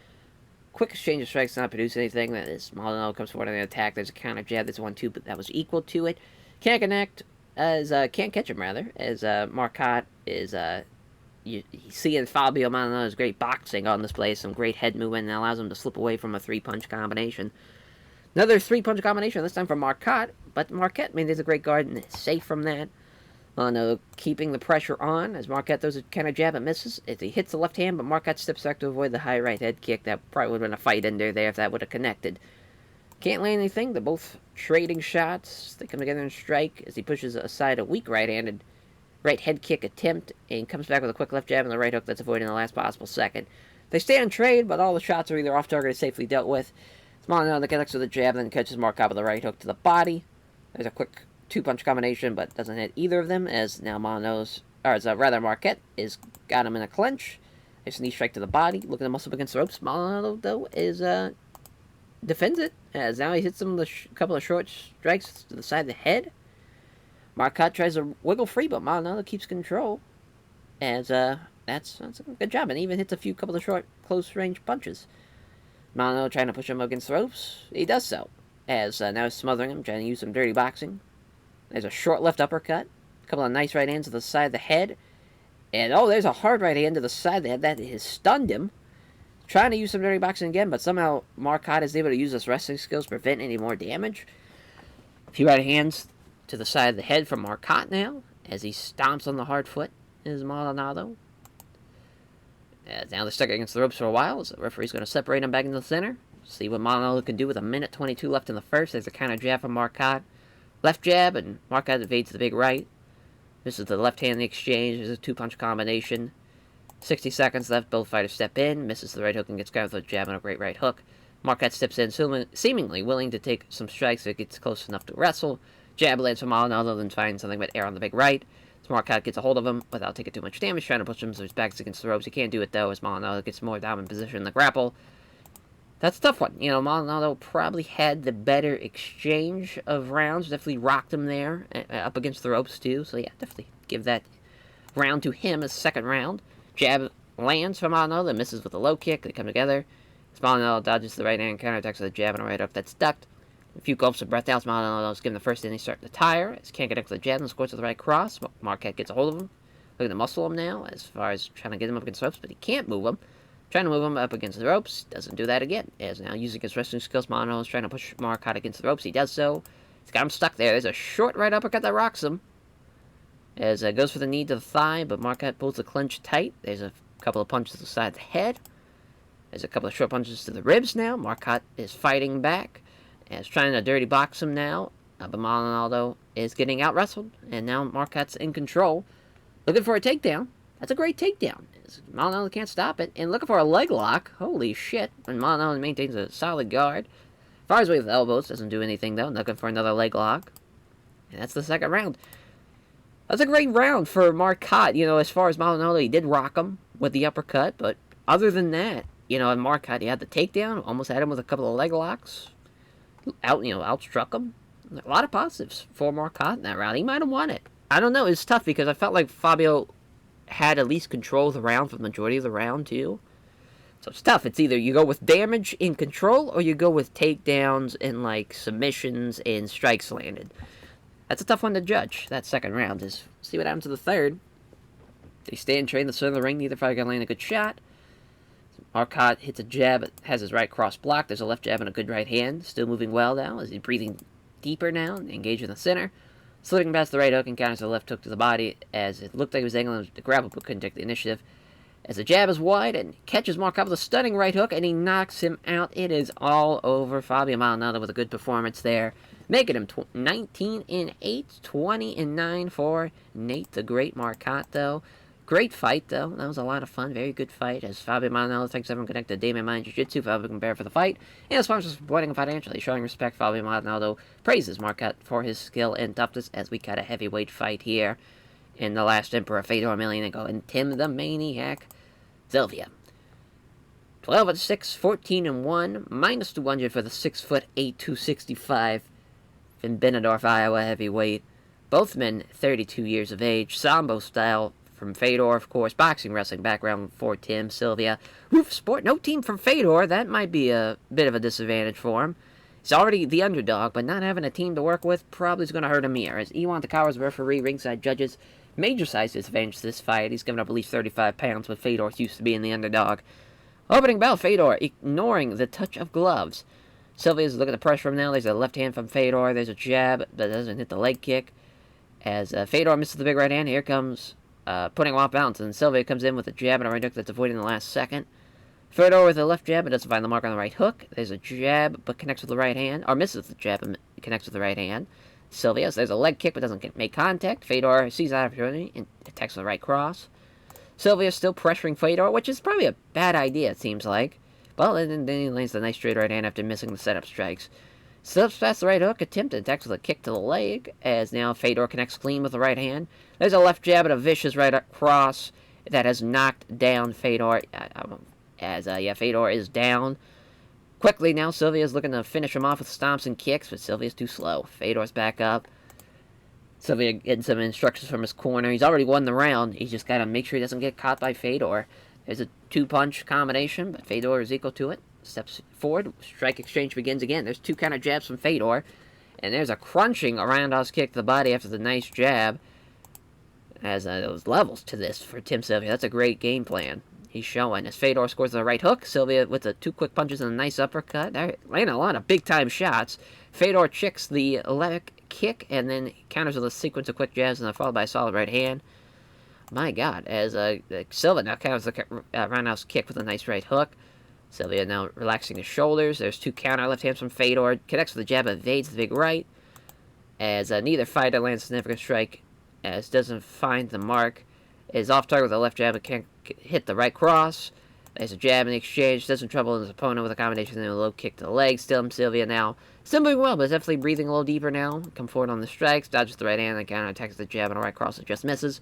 Quick exchange of strikes not produce anything. That is, Maldonado comes forward on the attack. There's a counter jab. There's 1-2, but that was equal to it. Can't connect, can't catch him, rather, as Marcotte is, you see in Fabio Maldonado's great boxing on display, some great head movement, and allows him to slip away from a 3-punch combination. Another 3-punch combination, this time from Marcotte, but Marcotte maintains a great guard and is safe from that. Maldonado keeping the pressure on as Marcotte throws a counter jab and misses. He hits the left hand, but Marcotte steps back to avoid the high right head kick. That probably would have been a fight under there if that would have connected. Can't land anything. They're both trading shots. They come together and strike as he pushes aside a weak right-handed right head kick attempt and comes back with a quick left jab and the right hook that's avoided in the last possible second. They stay on trade, but all the shots are either off target or safely dealt with. Maldonado connects with a jab, then catches Marcotte with a right hook to the body. There's a quick 2-punch combination, but doesn't hit either of them, as now Marcotte is got him in a clinch. There's a knee strike to the body. Looking to muscle up against the ropes. Maldonado, though, defends it, as now he hits him with a couple of short strikes to the side of the head. Marcotte tries to wiggle free, but Maldonado keeps control, as that's a good job, and even hits a couple of short, close-range punches. Maldonado trying to push him against the ropes. He does so, as now he's smothering him, trying to use some dirty boxing. There's a short left uppercut. A couple of nice right hands to the side of the head. And, there's a hard right hand to the side of the head. That has stunned him. Trying to use some dirty boxing again, but somehow Marcotte is able to use his wrestling skills to prevent any more damage. A few right hands to the side of the head from Marcotte now, as he stomps on the hard foot, is Maldonado. Now they're stuck against the ropes for a while, as the referee's going to separate him back into the center. See what Maldonado can do with 1:22 left in the first. There's a counter jab from Marcotte. Left jab, and Marcotte evades the big right. This is the left hand in the exchange. There's a 2-punch combination. 60 seconds left. Both fighters step in. Misses the right hook and gets grabbed with a jab and a great right hook. Marcotte steps in, seemingly willing to take some strikes if it gets close enough to wrestle. Jab lands from Maldonado, then finds something but air on the big right. So Marcotte gets a hold of him without taking too much damage, trying to push him so his back's against the ropes. He can't do it, though, as Maldonado gets more dominant position in the grapple. That's a tough one. Maldonado probably had the better exchange of rounds. Definitely rocked him there, up against the ropes, too. So, yeah, definitely give that round to him as second round. Jab lands from Maldonado, then misses with a low kick. They come together. Maldonado dodges the right hand, counterattacks with a jab and a right hook that's ducked. A few gulps of breath out. Maldonado's given the first inning, starting to tire. As can't connect with the jab and scores with the right cross. Marcotte gets a hold of him. Looking to muscle him now, as far as trying to get him up against the ropes, but he can't move him. Trying to move him up against the ropes, doesn't do that again. As now using his wrestling skills, Maldonado is trying to push Marcotte against the ropes. He does so. He's got him stuck there. There's a short right uppercut that rocks him. As goes for the knee to the thigh, but Marcotte pulls the clinch tight. There's a couple of punches to the side of the head. There's a couple of short punches to the ribs now. Marcotte is fighting back. As trying to dirty box him now. But Maldonado is getting out-wrestled. And now Marcotte's in control. Looking for a takedown. That's a great takedown. Maldonado can't stop it. And looking for a leg lock. Holy shit. And Maldonado maintains a solid guard. Fires away with elbows. Doesn't do anything, though. Looking for another leg lock. And that's the second round. That's a great round for Marcotte. As far as Maldonado, he did rock him with the uppercut. But other than that, in Marcotte, he had the takedown. Almost had him with a couple of leg locks. outstruck him. A lot of positives for Marcotte in that round. He might have won it. I don't know. It's tough because I felt like Fabio had at least control of the round for the majority of the round, too. So it's tough. It's either you go with damage in control or you go with takedowns and, like, submissions and strikes landed. That's a tough one to judge, that second round. Is see what happens to the third. They stand train the center of the ring. Neither fighter can land a good shot. Marcotte hits a jab, has his right cross blocked. There's a left jab and a good right hand. Still moving well now. Is he breathing deeper now? Engaged in the center. Slipping past the right hook and counters the left hook to the body as it looked like he was angling the grapple but couldn't take the initiative. As the jab is wide and catches Marcotte with a stunning right hook and he knocks him out. It is all over. Fabio Maldonado with a good performance there. Making him 19-8, 20-9 for Nate the Great Marcotte, though. Great fight, though. That was a lot of fun. Very good fight. As Fabio Maldonado thanks everyone connected to WMMA and Jiu-Jitsu for helping prepare for the fight. And the sponsors supporting him financially. Showing respect, Fabio Maldonado praises Marcotte for his skill and toughness as we got a heavyweight fight here in the last Emperor Fedor Emelianenko and Tim the Maniac Sylvia. 12-6, 14-1, minus 200 for the 6'8", 265 in Benidorm, Iowa heavyweight. Both men 32 years of age. Sambo style from Fedor, of course. Boxing, wrestling background for Tim Sylvia. Roof sport, no team from Fedor. That might be a bit of a disadvantage for him. He's already the underdog, but not having a team to work with probably is going to hurt him here. As Iwan Takawa's referee, ringside judges, major size disadvantage to this fight. He's given up at least 35 pounds, but Fedor used to being the underdog. Opening bell, Fedor ignoring the touch of gloves. Sylvia's looking at the pressure from now. There's a left hand from Fedor. There's a jab that doesn't hit the leg kick. As Fedor misses the big right hand, here comes putting him off balance. And Sylvia comes in with a jab and a right hook that's avoiding the last second. Fedor with a left jab, but doesn't find the mark on the right hook. There's a jab, but connects with the right hand. Or misses the jab and connects with the right hand. Sylvia, so there's a leg kick, but doesn't make contact. Fedor sees that opportunity and attacks with the right cross. Sylvia still pressuring Fedor, which is probably a bad idea, it seems like. Well, then he lands the nice straight right hand after missing the setup strikes. Slips past the right hook, attempted attacks with a kick to the leg, as now Fedor connects clean with the right hand. There's a left jab and a vicious right cross that has knocked down Fedor, Fedor is down. Quickly now, Sylvia's looking to finish him off with stomps and kicks, but Sylvia's too slow. Fedor's back up. Sylvia getting some instructions from his corner. He's already won the round. He's just got to make sure he doesn't get caught by Fedor. There's a two-punch combination, but Fedor is equal to it. Steps forward. Strike exchange begins again. There's two counter jabs from Fedor. And there's a crunching roundhouse kick to the body after the nice jab. As those levels to this for Tim Sylvia. That's a great game plan. He's showing. As Fedor scores the right hook, Sylvia with the two quick punches and a nice uppercut. They're landing a lot of big-time shots. Fedor checks the left kick and then counters with a sequence of quick jabs and then followed by a solid right hand. My God, as Silva now counters the roundhouse kick with a nice right hook. Sylvia now relaxing his shoulders. There's two counter left hands from Fedor. Connects with the jab, evades the big right. As neither fighter lands a significant strike, as doesn't find the mark. Is off target with a left jab and can't hit the right cross. There's a jab in the exchange. Doesn't trouble his opponent with a combination and a low kick to the leg. Still Sylvia now. Still moving well, but definitely breathing a little deeper now. Come forward on the strikes. Dodges the right hand and counter attacks the jab and a right cross that just misses.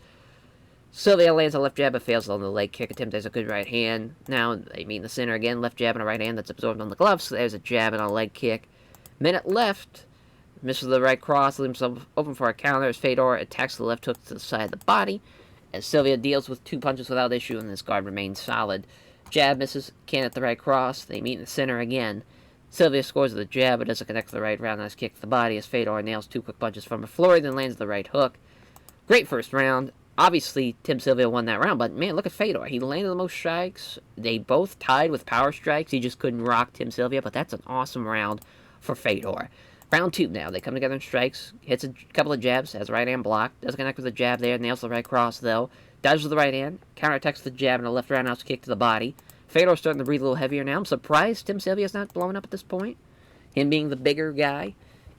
Sylvia lands a left jab but fails on the leg kick attempt. There's a good right hand. Now they meet in the center again. Left jab and a right hand that's absorbed on the gloves. So there's a jab and a leg kick. Minute left. Misses the right cross. Leaves himself open for a counter as Fedor attacks the left hook to the side of the body. As Sylvia deals with two punches without issue and this guard remains solid. Jab misses. Can't hit the right cross. They meet in the center again. Sylvia scores with a jab but doesn't connect to the right roundhouse kick to the body as Fedor nails two quick punches from a flurry then lands the right hook. Great first round. Obviously, Tim Sylvia won that round, but man, look at Fedor. He landed the most strikes. They both tied with power strikes. He just couldn't rock Tim Sylvia, but that's an awesome round for Fedor. Round two now. They come together in strikes. Hits a couple of jabs. Has right hand blocked. Doesn't connect with the jab there. Nails the right cross, though. Dodges with the right hand. Counterattacks the jab and a left roundhouse kick to the body. Fedor's starting to breathe a little heavier now. I'm surprised Tim Sylvia's not blowing up at this point. Him being the bigger guy.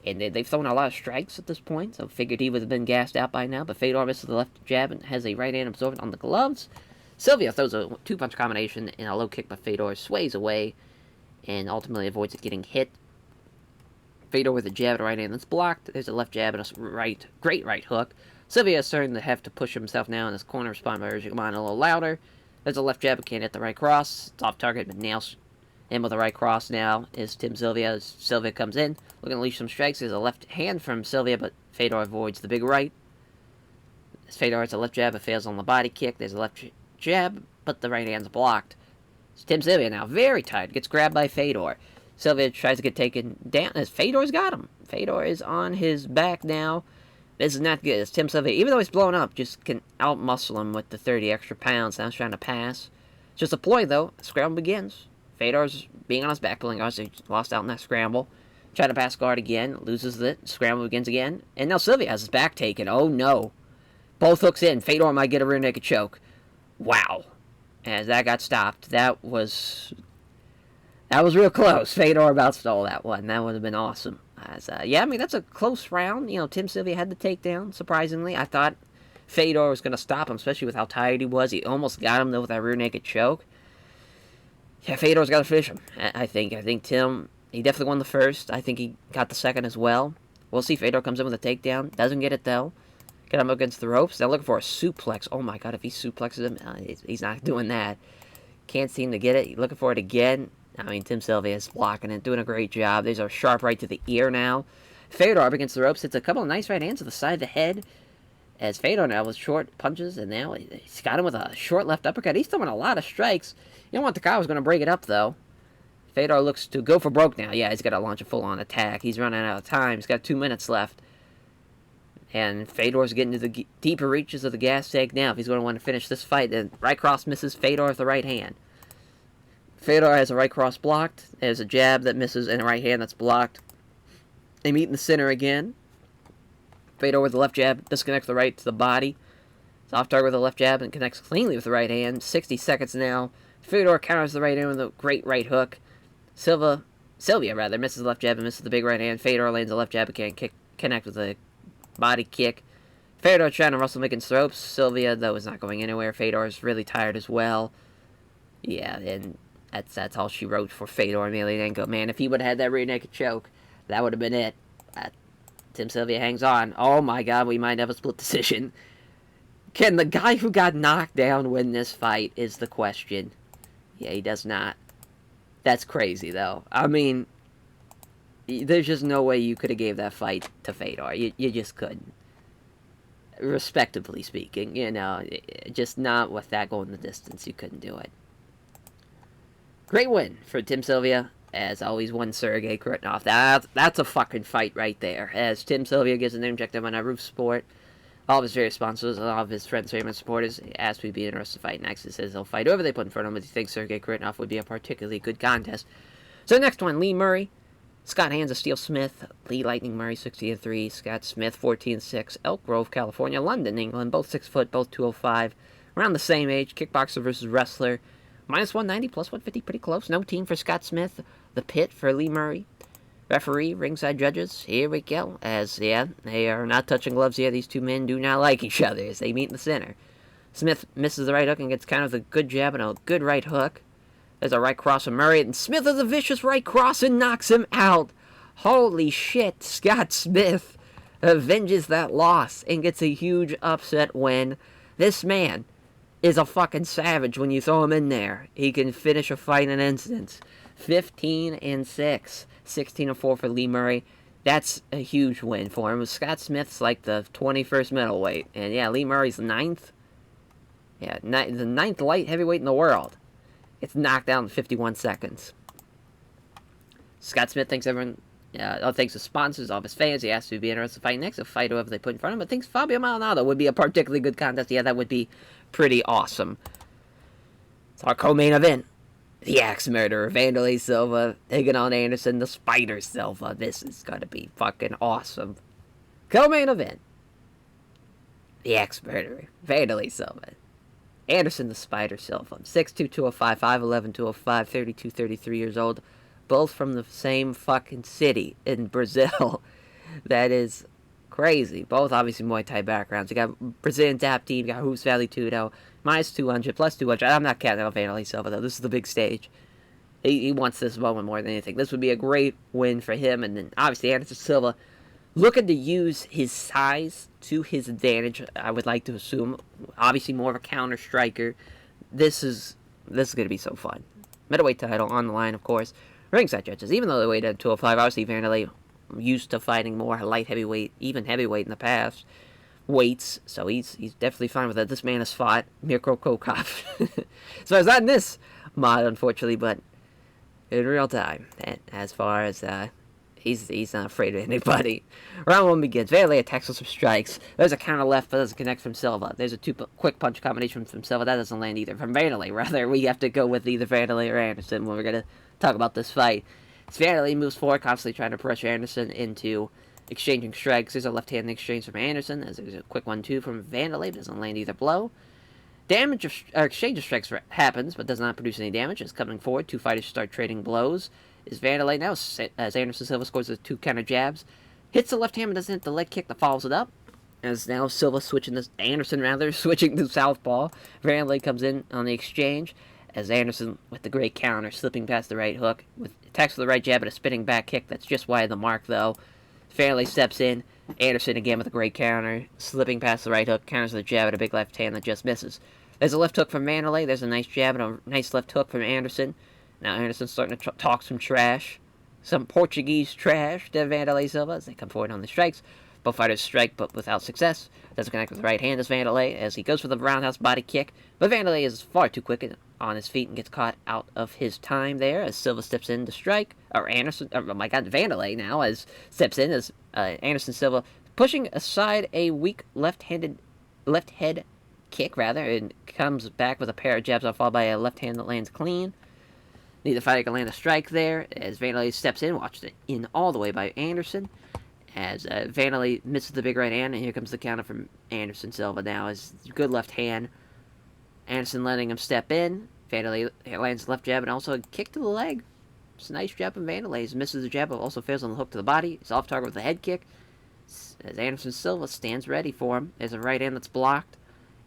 And they've thrown a lot of strikes at this point, so figured he would have been gassed out by now. But Fedor misses the left jab and has a right hand absorbed on the gloves. Sylvia throws a two-punch combination and a low kick, but Fedor sways away and ultimately avoids it getting hit. Fedor with a jab and a right hand that's blocked. There's a left jab and a great right hook. Sylvia is starting to have to push himself now in his corner, respond by urging him on a little louder. There's a left jab but can't hit the right cross. It's off target but nails In with the right cross now is Tim Sylvia. As Sylvia comes in, looking to unleash some strikes. There's a left hand from Sylvia, but Fedor avoids the big right. As Fedor has a left jab, it fails on the body kick. There's a left jab, but the right hand's blocked. So Tim Sylvia now, very tired, gets grabbed by Fedor. Sylvia tries to get taken down as Fedor's got him. Fedor is on his back now. This is not good. As Tim Sylvia, even though he's blown up, just can outmuscle him with the 30 extra pounds. Now he's trying to pass. Just a ploy, though. Scramble begins. Fedor's being on his back, pulling guards. He lost out in that scramble. Try to pass guard again. Loses it. Scramble begins again. And now Sylvia has his back taken. Oh, no. Both hooks in. Fedor might get a rear naked choke. Wow. As that got stopped. That was real close. Fedor about stole that one. That would have been awesome. Yeah, I mean, that's a close round. You know, Tim Sylvia had the takedown, surprisingly. I thought Fedor was going to stop him, especially with how tired he was. He almost got him, though, with that rear naked choke. Yeah, Fedor's got to finish him, I think. I think Tim, he definitely won the first. I think he got the second as well. We'll see. Fedor comes in with a takedown. Doesn't get it, though. Get him against the ropes. They're looking for a suplex. Oh, my God, if he suplexes him, he's not doing that. Can't seem to get it. Looking for it again. I mean, Tim Sylvia is blocking it, doing a great job. There's a sharp right to the ear now. Fedor up against the ropes. Hits a couple of nice right hands to the side of the head. As Fedor now with short punches, and now he's got him with a short left uppercut. He's throwing a lot of strikes. You know what? The guy was going to break it up, though. Fedor looks to go for broke now. Yeah, he's got to launch a full-on attack. He's running out of time. He's got 2 minutes left. And Fedor's getting to the deeper reaches of the gas tank now. If he's going to want to finish this fight, then right cross misses Fedor with the right hand. Fedor has a right cross blocked. There's a jab that misses and a right hand that's blocked. They meet in the center again. Fedor with the left jab disconnects the right to the body. It's off target with the left jab and connects cleanly with the right hand. 60 seconds now. Fedor counters the right hand with a great right hook. Sylvia misses the left jab and misses the big right hand. Fedor lands the left jab and can't connect with the body kick. Fedor trying to wrestle making ropes. Sylvia, though, is not going anywhere. Fedor is really tired as well. Yeah, and that's all she wrote for Fedor Emelianenko. Man, if he would have had that rear naked choke, that would have been it. Tim Sylvia hangs on. Oh my God, we might have a split decision. Can the guy who got knocked down win this fight is the question. Yeah, he does not. That's crazy, though. I mean, there's just no way you could have gave that fight to Fedor. You just couldn't. Respectably speaking, you know, just not with that going the distance. You couldn't do it. Great win for Tim Sylvia. As always, won Sergey Krutnov. That's a fucking fight right there. As Tim Sylvia gives an objective on Roof Sport. All of his various sponsors, all of his friends, family, and supporters asked me to be interested to fight next. He says he'll fight whoever they put in front of him, but he thinks Sergey Krutnov would be a particularly good contest. So the next one, Lee Murray. Scott Hands of Steel Smith. Lee Lightning Murray, 60-3. Scott Smith, 14-6. Elk Grove, California. London, England. Both 6 foot, both 205. Around the same age. Kickboxer versus wrestler. Minus 190, plus 150, pretty close. No team for Scott Smith. The pit for Lee Murray. Referee, ringside judges. Here we go. As, yeah, they are not touching gloves here. These two men do not like each other as they meet in the center. Smith misses the right hook and gets kind of a good jab and a good right hook. There's a right cross from Murray, and Smith has a vicious right cross and knocks him out. Holy shit, Scott Smith avenges that loss and gets a huge upset win. This man is a fucking savage when you throw him in there. He can finish a fight in an instant. 15-6. 16-4 for Lee Murray. That's a huge win for him. Scott Smith's like the 21st middleweight. And yeah, Lee Murray's the 9th. Yeah, the 9th light heavyweight in the world. It's knocked down in 51 seconds. Scott Smith thanks everyone. Thanks to sponsors, all of his fans. He asked to be interested to fight next. He'll fight whoever they put in front of him. But thinks Fabio Maldonado would be a particularly good contest. Yeah, that would be pretty awesome. It's our co-main event. The Axe Murderer, Wanderlei Silva, taking on Anderson, the Spider Silva. This is going to be fucking awesome. Co-main event. The Axe Murderer, Wanderlei Silva. Anderson, the Spider Silva. 6'2", 205, 5'11", 205, 32, 33 years old. Both from the same fucking city in Brazil. That is crazy. Both obviously Muay Thai backgrounds. You got Brazilian Tap Team, you got Hoops Valley Tudo. Minus 200, plus 200. I'm not counting out Wanderlei Silva, though. This is the big stage. He wants this moment more than anything. This would be a great win for him. And then, obviously, Anderson Silva looking to use his size to his advantage, I would like to assume. Obviously, more of a counter striker. This is going to be so fun. middleweight title on the line, of course. Ringside judges, even though they weighed at 205, obviously Vanderlei used to fighting more light heavyweight, even heavyweight in the past weights, so he's definitely fine with that. This man has fought Mirko Kokov. So it's not in this mod, unfortunately, but in real time. And as far as he's not afraid of anybody. Round one begins. Vanderlei attacks with some strikes. There's a counter left, but doesn't connect from Silva. There's a quick punch combination from Silva. That doesn't land either. From Vanderlei, rather, we have to go with either Vanderlei or Anderson when we're going to talk about this fight. Vanderlei moves forward, constantly trying to pressure Anderson into exchanging strikes. There's a left-hand exchange from Anderson. There's a quick 1-2 from Vanderlei. Doesn't land either blow. Exchange of strikes happens, but does not produce any damage. As coming forward, two fighters start trading blows. Is Vanderlei now, as Anderson Silva scores the 2 counter jabs. Hits the left hand, but doesn't hit the leg kick that follows it up. As now Silva switching this, Anderson rather, switching to southpaw. Vanderlei comes in on the exchange. As Anderson with the great counter, slipping past the right hook. Attacks with the right jab and a spinning back kick. That's just wide of the mark, though. Vanderlei steps in. Anderson again with a great counter. Slipping past the right hook. Counters with a jab and a big left hand that just misses. There's a left hook from Vanderlei. There's a nice jab and a nice left hook from Anderson. Now Anderson's starting to talk some trash. Some Portuguese trash to Vanderlei Silva as they come forward on the strikes. Both fighters strike, but without success. Doesn't connect with the right hand as Vanderlei, as he goes for the roundhouse body kick. But Vanderlei is far too quick on his feet and gets caught out of his time there as Silva steps in to strike. Or Anderson, oh my god, Vanderlei now as steps in as Anderson Silva pushing aside a weak left head kick, rather, and comes back with a pair of jabs followed by a left hand that lands clean. Neither fighter can land a strike there as Vanderlei steps in, watched it in all the way by Anderson. As Vanderlei misses the big right hand, and here comes the counter from Anderson Silva now as good left hand. Anderson letting him step in. Vanderlei lands left jab and also a kick to the leg. It's a nice jab from Vanderlei. He misses the jab, but also fails on the hook to the body. He's off target with a head kick. As Anderson Silva stands ready for him. There's a right hand that's blocked.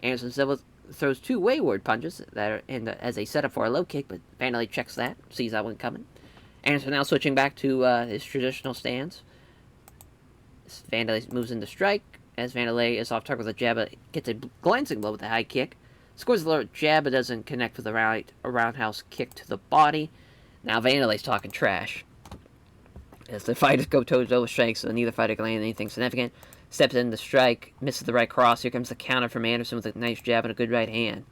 Anderson Silva throws 2 wayward punches that are as a setup for a low kick, but Vanderlei checks that, sees that one coming. Anderson now switching back to his traditional stance. Vanderlei moves into strike, as Vanderlei is off target with a jab, but gets a glancing blow with a high kick. Scores a little jab, but doesn't connect with a roundhouse kick to the body. Now Vanderlei's talking trash. As the fighters go toe-to-toe with strikes, so neither fighter can land anything significant. Steps in to strike, misses the right cross. Here comes the counter from Anderson with a nice jab and a good right hand.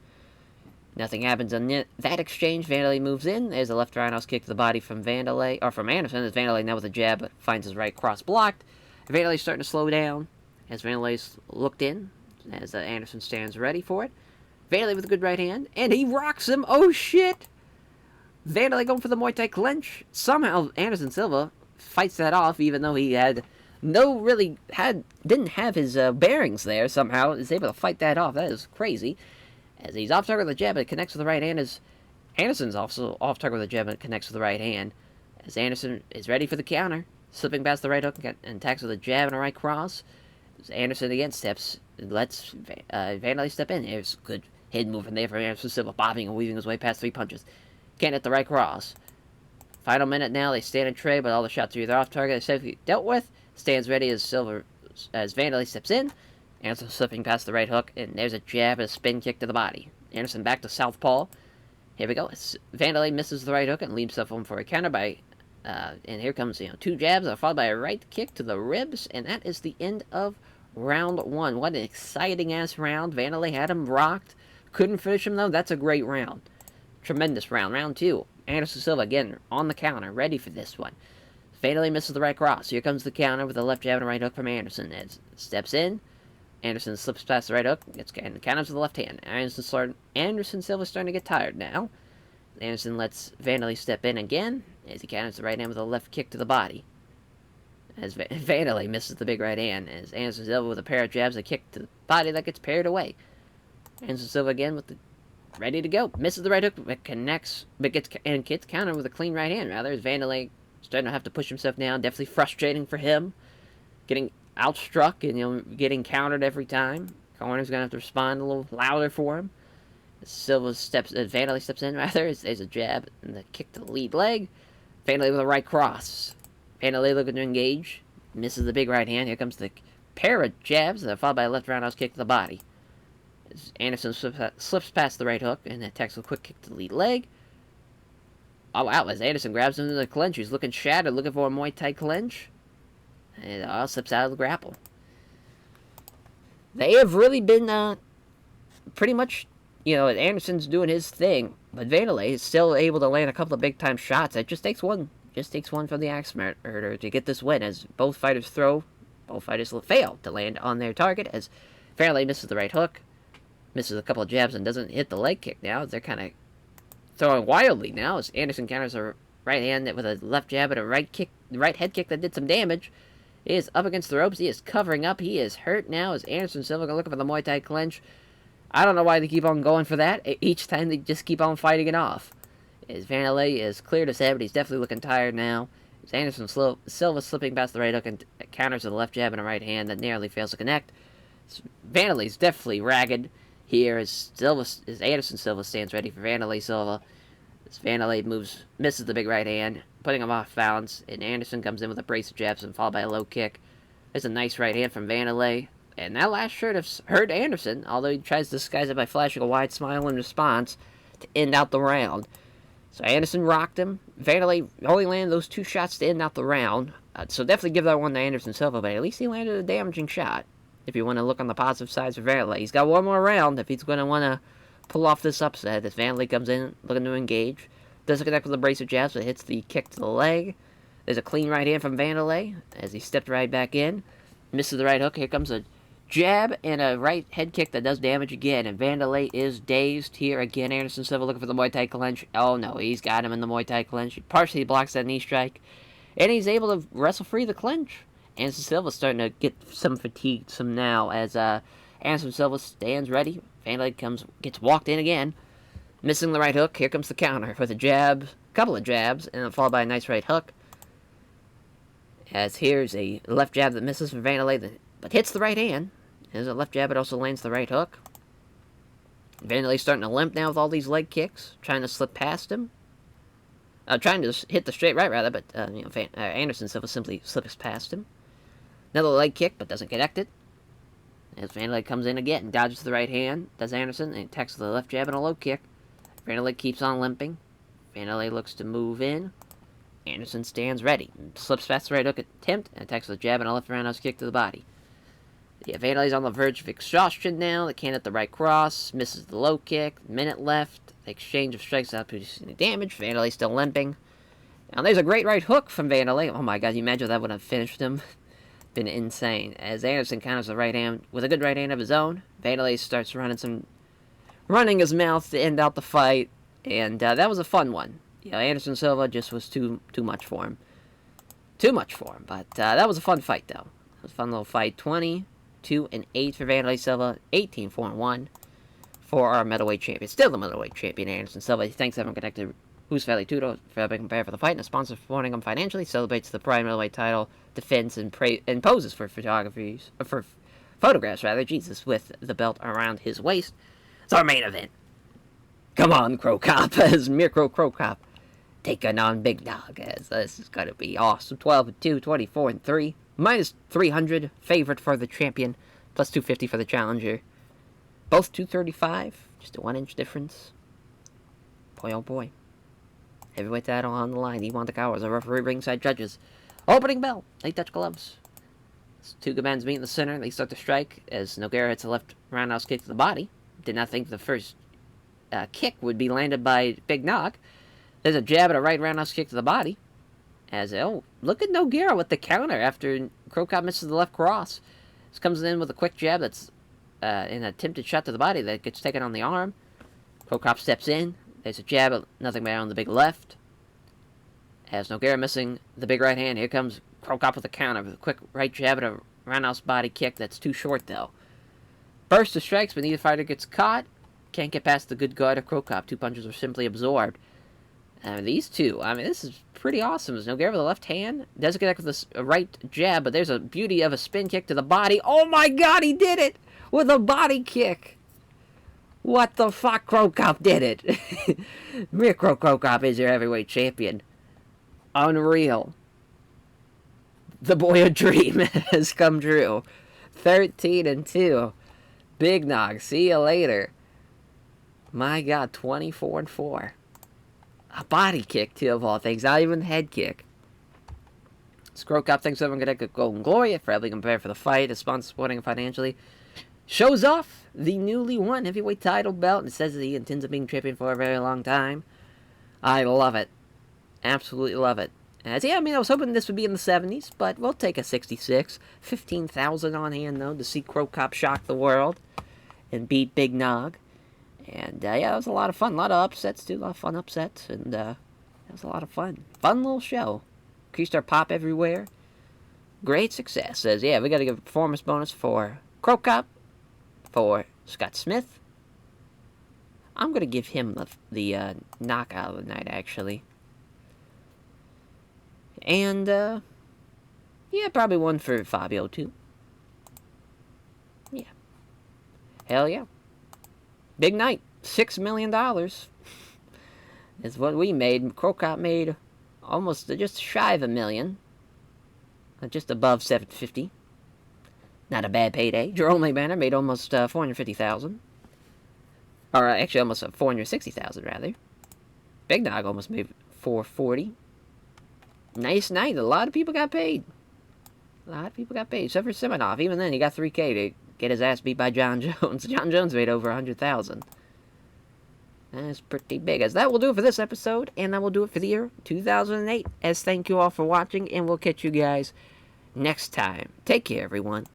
Nothing happens on that exchange. Vanderlei moves in. There's a left roundhouse kick to the body from Vanderlei, or from Anderson. As Vanderlei now with a jab, but finds his right cross blocked. Vanderlei's starting to slow down. As Vanderlei's looked in, as Anderson stands ready for it. Vanderlei with a good right hand, and he rocks him. Oh shit! Vanderlei going for the Muay Thai clinch. Somehow Anderson Silva fights that off, even though he didn't have his bearings there. Somehow is able to fight that off. That is crazy. As he's off target with a jab, but it connects with the right hand. As Anderson's also off target with a jab, but it connects with the right hand. As Anderson is ready for the counter, slipping past the right hook and attacks with a jab and a right cross. As Anderson again lets Vanderlei step in. There's a good hidden move from there from Anderson Silva, bobbing and weaving his way past 3 punches. Can't hit the right cross. Final minute now, they stand and trade, but all the shots are either off target or safely dealt with. Stands ready as Vanderlei steps in. Anderson slipping past the right hook, and there's a jab and a spin kick to the body. Anderson back to southpaw. Here we go. Vanderlei misses the right hook and leaves himself home for a counter by, and here comes 2 jabs followed by a right kick to the ribs, and that is the end of round 1. What an exciting ass round. Vanderlei had him rocked. Couldn't finish him though. That's a great round. Tremendous round. Round 2. Anderson Silva again on the counter, ready for this one. Vanderlei misses the right cross. Here comes the counter with a left jab and a right hook from Anderson. As steps in, Anderson slips past the right hook, and counters with the left hand. Anderson Silva starting to get tired now. Anderson lets Vanderlei step in again, as he counters the right hand with a left kick to the body. As Vanderlei misses the big right hand, as Anderson Silva with a pair of jabs, a kick to the body that gets paired away. Anderson Silva again with the ready to go. Misses the right hook, but connects, but gets countered with a clean right hand. Rather, as Vanderlei starting to have to push himself down. Definitely frustrating for him. Getting outstruck and getting countered every time. Corner's gonna have to respond a little louder for him. As Vanderlei steps in rather. There's a jab and the kick to the lead leg. Vanderlei with a right cross. Vanderlei looking to engage. Misses the big right hand. Here comes the pair of jabs, followed by a left roundhouse kick to the body. As Anderson slips past the right hook and attacks with a quick kick to the lead leg. Oh, wow, as Anderson grabs him in the clinch. He's looking shattered, looking for a Muay Thai clinch. And it all slips out of the grapple. They have really been, pretty much, Anderson's doing his thing. But Vanderlei is still able to land a couple of big-time shots. It just takes one. Just takes one from the Axe Murderer to get this win. As both fighters fail to land on their target. As Vanderlei misses the right hook. Misses a couple of jabs and doesn't hit the leg kick now. They're kind of throwing wildly now. As Anderson counters a right hand with a left jab and a right head kick that did some damage. He is up against the ropes. He is covering up. He is hurt now as Anderson Silva looking for the Muay Thai clinch. I don't know why they keep on going for that. Each time they just keep on fighting it off. As Vanderlei is cleared his head, but he's definitely looking tired now. As Anderson Silva slipping past the right hook and counters with a left jab and a right hand that narrowly fails to connect. Vanderlei's definitely ragged here as Anderson Silva stands ready for Vanderlei Silva. As Vanderlei misses the big right hand, putting him off balance, and Anderson comes in with a brace of jabs and followed by a low kick. There's a nice right hand from Vanderlei. And that last shot has hurt Anderson, although he tries to disguise it by flashing a wide smile in response to end out the round. So Anderson rocked him. Vanderlei only landed those 2 shots to end out the round. So definitely give that one to Anderson Silva, but at least he landed a damaging shot. If you want to look on the positive sides of Vanderlei. He's got one more round if he's going to want to pull off this upset. As Vanderlei comes in looking to engage. Doesn't connect with a brace of jabs, but hits the kick to the leg. There's a clean right hand from Vanderlei as he stepped right back in. Misses the right hook. Here comes a jab and a right head kick that does damage again. And Vanderlei is dazed here again. Anderson Silva looking for the Muay Thai clinch. Oh no, he's got him in the Muay Thai clinch. He partially blocks that knee strike. And he's able to wrestle free the clinch. Anderson Silva's starting to get some fatigue now as Anderson Silva stands ready. Vanderlei gets walked in again. Missing the right hook. Here comes the counter with a couple of jabs, and then followed by a nice right hook. As here's a left jab that misses from Vanderlei, but hits the right hand. There's a left jab, but also lands the right hook. Vanderlei's starting to limp now with all these leg kicks, trying to slip past him. Trying to hit the straight right, rather, but Anderson Silva simply slips past him. Another leg kick, but doesn't connect it. As Vanderlei comes in again, dodges the right hand, does Anderson, and attacks with a left jab and a low kick. Vanderlei keeps on limping. Vanderlei looks to move in. Anderson stands ready. Slips past the right hook attempt, and attacks with a jab and a left roundhouse kick to the body. Yeah, Vanderlei's on the verge of exhaustion now. They can't hit the right cross. Misses the low kick. Minute left. The exchange of strikes without producing any damage. Vanderlei still limping. Now there's a great right hook from Vanderlei. Oh my god, you imagine that would have finished him? Been insane. As Anderson counters the right hand with a good right hand of his own. Vanderlei starts running his mouth to end out the fight. And that was a fun one. Anderson Silva just was too much for him. Too much for him. But that was a fun fight, though. It was a fun little fight. 22-8 for Vanderlei Silva. 18-4-1 for our middleweight champion. Still the middleweight champion, Anderson Silva. Thanks everyone connected. Who's Valley Tudo for helping prepare for the fight, and a sponsor for supporting him financially. Celebrates the prime middleweight title defense and poses for photographs Jesus, with the belt around his waist. It's our main event. Come on, Crow Cop, as Mirko Crow Cop taking on Big Dog, as this is going to be awesome. 12-2, 24-3, minus 300, favorite for the champion, plus 250 for the challenger. Both 235, just a 1-inch difference. Boy, oh boy. Heavyweight title on the line. Iwan Takawa as a referee, ringside judges. Opening bell. They touch gloves. As 2 good men meet in the center. They start to strike as Nogueira hits a left roundhouse kick to the body. Did not think the first kick would be landed by Big Nog. There's a jab and a right roundhouse kick to the body. As, look at Nogueira with the counter after Crow Cop misses the left cross. This comes in with a quick jab that's an attempted shot to the body that gets taken on the arm. Crow Cop steps in. There's a jab, nothing but on the big left. As Nogueira missing the big right hand, here comes Crow Cop with a counter with a quick right jab and a roundhouse body kick that's too short, though. Burst of strikes, but neither fighter gets caught. Can't get past the good guard of Crow Cop. 2 punches are simply absorbed. These two, this is pretty awesome. As Nogueira with a left hand, doesn't connect with a right jab, but there's a beauty of a spin kick to the body. Oh my god, he did it! With a body kick! What the fuck, Crow Cop did it! Mirko Crow Cop is your heavyweight champion. Unreal. The boy of dream has come true. 13-2. Big Nog, see you later. My god, 24-4. A body kick, too, of all things. Not even a head kick. Scroll Cop thanks everyone going to get Golden Glory. Forever prepare for the fight. Is sponsor supporting him financially. Shows off the newly won heavyweight title belt. And says that he intends on being champion for a very long time. I love it. Absolutely love it. As, yeah, I mean, I was hoping this would be in the 70s, but we'll take a 66. 15,000 on hand, though, to see Crow Cop shock the world and beat Big Nog. And, yeah, it was a lot of fun. A lot of upsets, too. A lot of fun upsets. And, it was a lot of fun. Fun little show. Increased our pop everywhere. Great success. Says, yeah, we got to give a performance bonus for Crow Cop, for Scott Smith. I'm going to give him the knockout of the night, actually. And, yeah, probably one for Fabio, too. Yeah. Hell yeah. Big night. $6 million is what we made. Crow Cop made almost just shy of $1 million. Just above 750. Not a bad payday. Jerome Banner made almost 450,000. Or actually almost 460,000 rather. Big Nog almost made 440. Nice night. A lot of people got paid. A lot of people got paid. Except for Simonov. Even then, he got 3K to get his ass beat by John Jones. John Jones made over 100,000. That's pretty big. As that will do it for this episode, and that will do it for the year 2008. As thank you all for watching, and we'll catch you guys next time. Take care, everyone.